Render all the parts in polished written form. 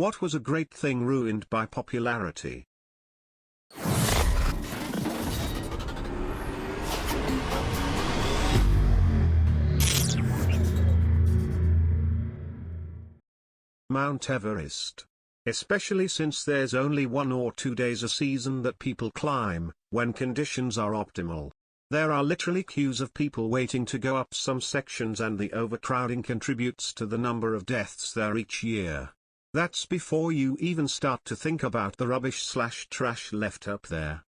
What was a great thing ruined by popularity? Mount Everest. Especially since there's only 1 or 2 days a season that people climb, when conditions are optimal. There are literally queues of people waiting to go up some sections, and the overcrowding contributes to the number of deaths there each year. That's before you even start to think about the rubbish/trash left up there.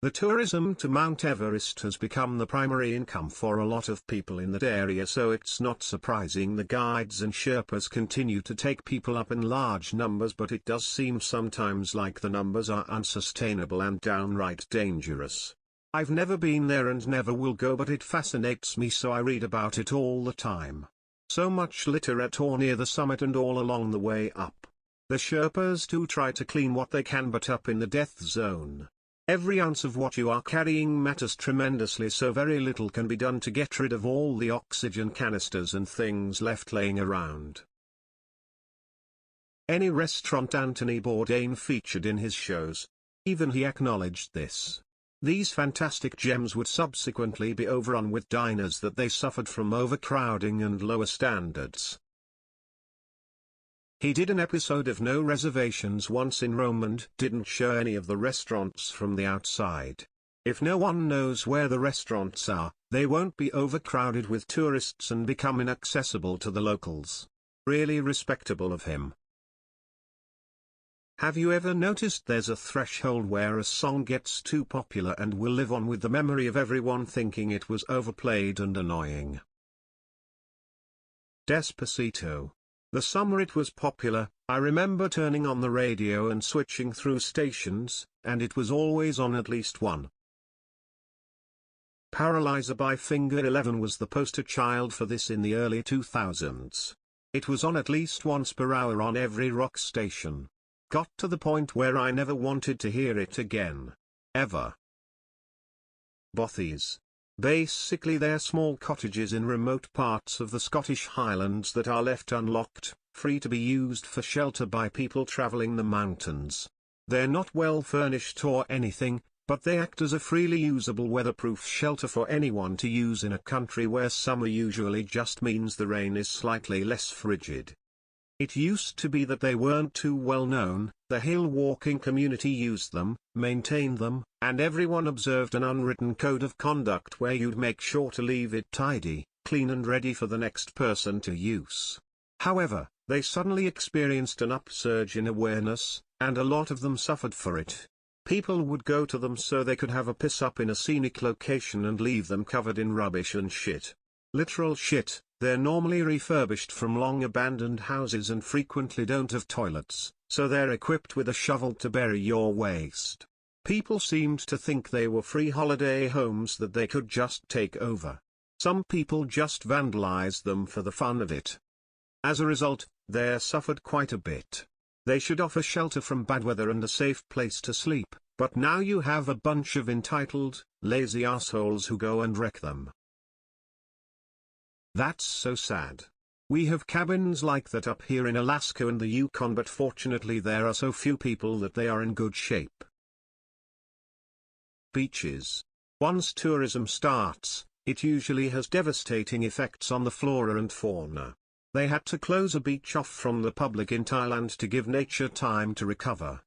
The tourism to Mount Everest has become the primary income for a lot of people in that area, so it's not surprising the guides and Sherpas continue to take people up in large numbers, but it does seem sometimes like the numbers are unsustainable and downright dangerous. I've never been there and never will go, but it fascinates me, so I read about it all the time. So much litter at or near the summit and all along the way up. The Sherpas do try to clean what they can, but up in the death zone, every ounce of what you are carrying matters tremendously, so very little can be done to get rid of all the oxygen canisters and things left laying around. Any restaurant Anthony Bourdain featured in his shows. Even he acknowledged this. These fantastic gems would subsequently be overrun with diners that they suffered from overcrowding and lower standards. He did an episode of No Reservations once in Rome and didn't show any of the restaurants from the outside. If no one knows where the restaurants are, they won't be overcrowded with tourists and become inaccessible to the locals. Really respectable of him. Have you ever noticed there's a threshold where a song gets too popular and will live on with the memory of everyone thinking it was overplayed and annoying? Despacito. The summer it was popular, I remember turning on the radio and switching through stations, and it was always on at least one. Paralyzer by Finger 11 was the poster child for this in the early 2000s. It was on at least once per hour on every rock station. Got to the point where I never wanted to hear it again. Ever. Bothies. Basically they're small cottages in remote parts of the Scottish Highlands that are left unlocked, free to be used for shelter by people travelling the mountains. They're not well furnished or anything, but they act as a freely usable weatherproof shelter for anyone to use in a country where summer usually just means the rain is slightly less frigid. It used to be that they weren't too well known, the hill walking community used them, maintained them, and everyone observed an unwritten code of conduct where you'd make sure to leave it tidy, clean and ready for the next person to use. However, they suddenly experienced an upsurge in awareness, and a lot of them suffered for it. People would go to them so they could have a piss up in a scenic location and leave them covered in rubbish and shit. Literal shit. They're normally refurbished from long abandoned houses and frequently don't have toilets, so they're equipped with a shovel to bury your waste. People seemed to think they were free holiday homes that they could just take over. Some people just vandalized them for the fun of it. As a result, they suffered quite a bit. They should offer shelter from bad weather and a safe place to sleep, but now you have a bunch of entitled, lazy assholes who go and wreck them. That's so sad. We have cabins like that up here in Alaska and the Yukon, but fortunately there are so few people that they are in good shape. Beaches. Once tourism starts, it usually has devastating effects on the flora and fauna. They had to close a beach off from the public in Thailand to give nature time to recover.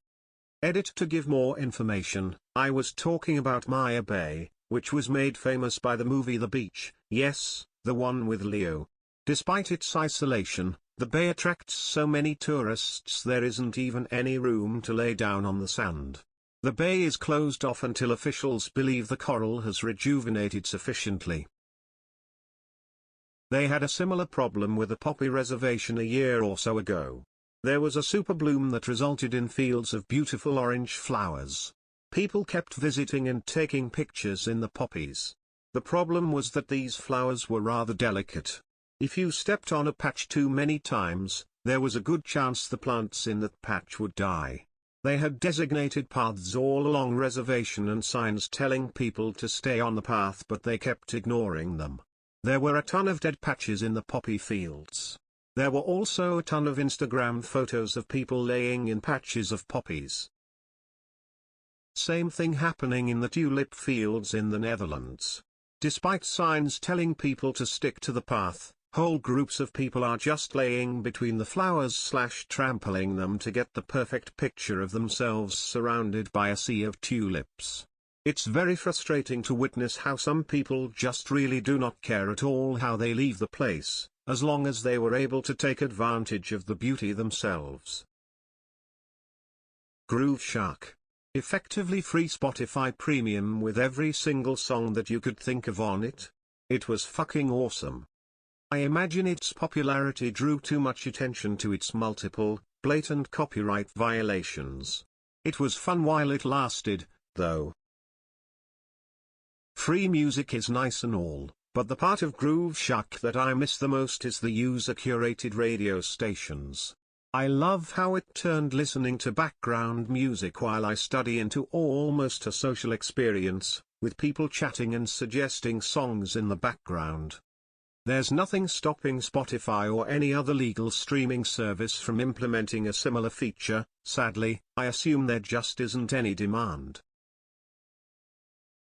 Edit to give more information. I was talking about Maya Bay, which was made famous by the movie The Beach, yes, the one with Leo. Despite its isolation, the bay attracts so many tourists there isn't even any room to lay down on the sand. The bay is closed off until officials believe the coral has rejuvenated sufficiently. They had a similar problem with a poppy reservation a year or so ago. There was a super bloom that resulted in fields of beautiful orange flowers. People kept visiting and taking pictures in the poppies. The problem was that these flowers were rather delicate. If you stepped on a patch too many times, there was a good chance the plants in that patch would die. They had designated paths all along reservation and signs telling people to stay on the path, but they kept ignoring them. There were a ton of dead patches in the poppy fields. There were also a ton of Instagram photos of people laying in patches of poppies. Same thing happening in the tulip fields in the Netherlands. Despite signs telling people to stick to the path, whole groups of people are just laying between the flowers/trampling them to get the perfect picture of themselves surrounded by a sea of tulips. It's very frustrating to witness how some people just really do not care at all how they leave the place, as long as they were able to take advantage of the beauty themselves. Groove Shark. Effectively free Spotify Premium with every single song that you could think of on it. It was fucking awesome. I imagine its popularity drew too much attention to its multiple, blatant copyright violations. It was fun while it lasted, though. Free music is nice and all, but the part of Groove Shark that I miss the most is the user-curated radio stations. I love how it turned listening to background music while I study into almost a social experience, with people chatting and suggesting songs in the background. There's nothing stopping Spotify or any other legal streaming service from implementing a similar feature. Sadly, I assume there just isn't any demand.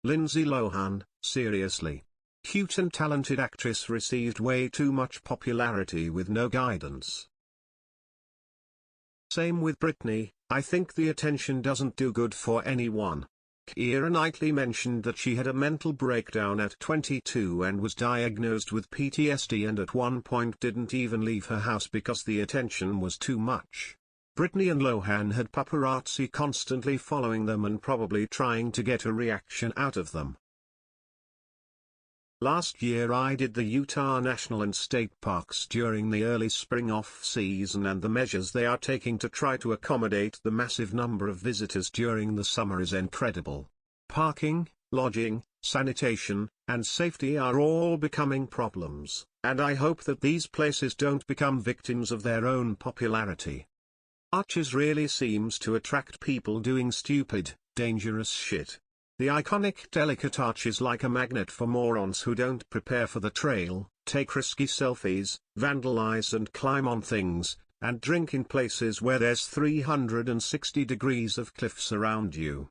Lindsay Lohan, seriously. Cute and talented actress received way too much popularity with no guidance. Same with Britney, I think the attention doesn't do good for anyone. Keira Knightley mentioned that she had a mental breakdown at 22 and was diagnosed with PTSD and at one point didn't even leave her house because the attention was too much. Britney and Lohan had paparazzi constantly following them and probably trying to get a reaction out of them. Last year I did the Utah National and State Parks during the early spring off-season, and the measures they are taking to try to accommodate the massive number of visitors during the summer is incredible. Parking, lodging, sanitation, and safety are all becoming problems, and I hope that these places don't become victims of their own popularity. Arches really seems to attract people doing stupid, dangerous shit. The iconic delicate arch is like a magnet for morons who don't prepare for the trail, take risky selfies, vandalize and climb on things, and drink in places where there's 360 degrees of cliffs around you.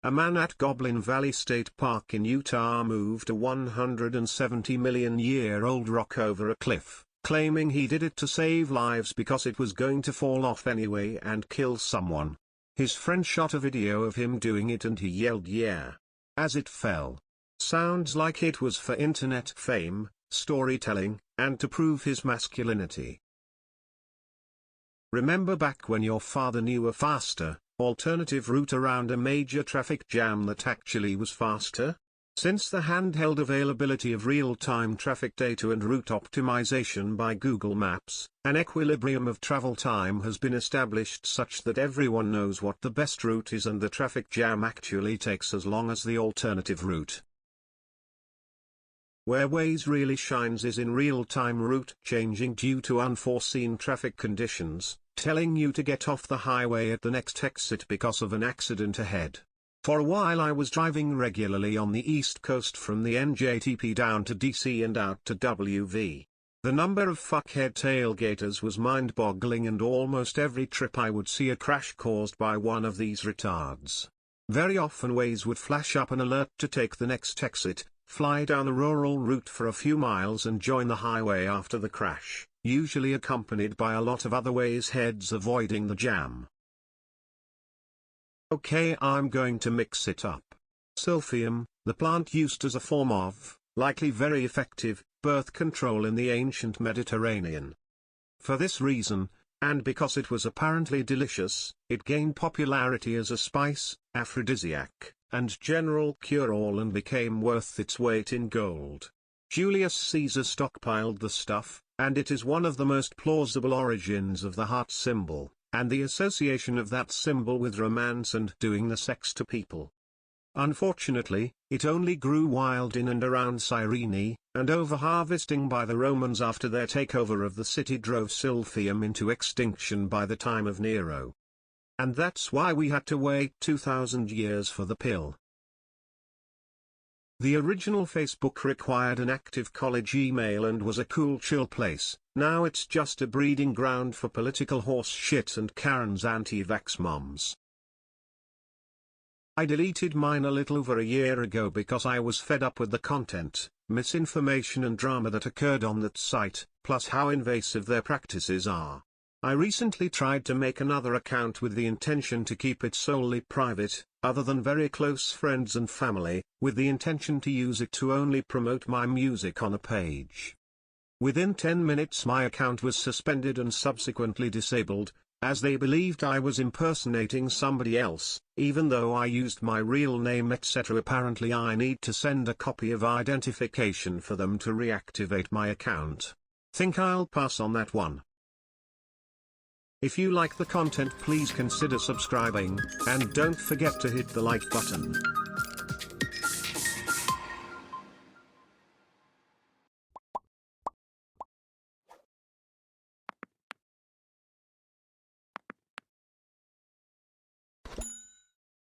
A man at Goblin Valley State Park in Utah moved a 170-million-year-old rock over a cliff, claiming he did it to save lives because it was going to fall off anyway and kill someone. His friend shot a video of him doing it and he yelled "yeah" as it fell. Sounds like it was for internet fame, storytelling, and to prove his masculinity. Remember back when your father knew a faster, alternative route around a major traffic jam that actually was faster? Since the handheld availability of real-time traffic data and route optimization by Google Maps, an equilibrium of travel time has been established such that everyone knows what the best route is and the traffic jam actually takes as long as the alternative route. Where Waze really shines is in real-time route changing due to unforeseen traffic conditions, telling you to get off the highway at the next exit because of an accident ahead. For a while I was driving regularly on the East Coast from the NJTP down to DC and out to WV. The number of fuckhead tailgaters was mind-boggling, and almost every trip I would see a crash caused by one of these retards. Very often Waze would flash up an alert to take the next exit, fly down the rural route for a few miles and join the highway after the crash, usually accompanied by a lot of other Waze heads avoiding the jam. Okay, I'm going to mix it up. Silphium, the plant used as a form of, likely very effective, birth control in the ancient Mediterranean. For this reason, and because it was apparently delicious, it gained popularity as a spice, aphrodisiac, and general cure-all and became worth its weight in gold. Julius Caesar stockpiled the stuff, and it is one of the most plausible origins of the heart symbol, and the association of that symbol with romance and doing the sex to people. Unfortunately, it only grew wild in and around Cyrene, and over-harvesting by the Romans after their takeover of the city drove silphium into extinction by the time of Nero. And that's why we had to wait 2,000 years for the pill. The original Facebook required an active college email and was a cool chill place. Now it's just a breeding ground for political horse shit and Karen's anti-vax moms. I deleted mine a little over a year ago because I was fed up with the content, misinformation and drama that occurred on that site, plus how invasive their practices are. I recently tried to make another account with the intention to keep it solely private, other than very close friends and family, with the intention to use it to only promote my music on a page. Within 10 minutes my account was suspended and subsequently disabled, as they believed I was impersonating somebody else, even though I used my real name etc. Apparently I need to send a copy of identification for them to reactivate my account. Think I'll pass on that one. If you like the content, please consider subscribing, and don't forget to hit the like button.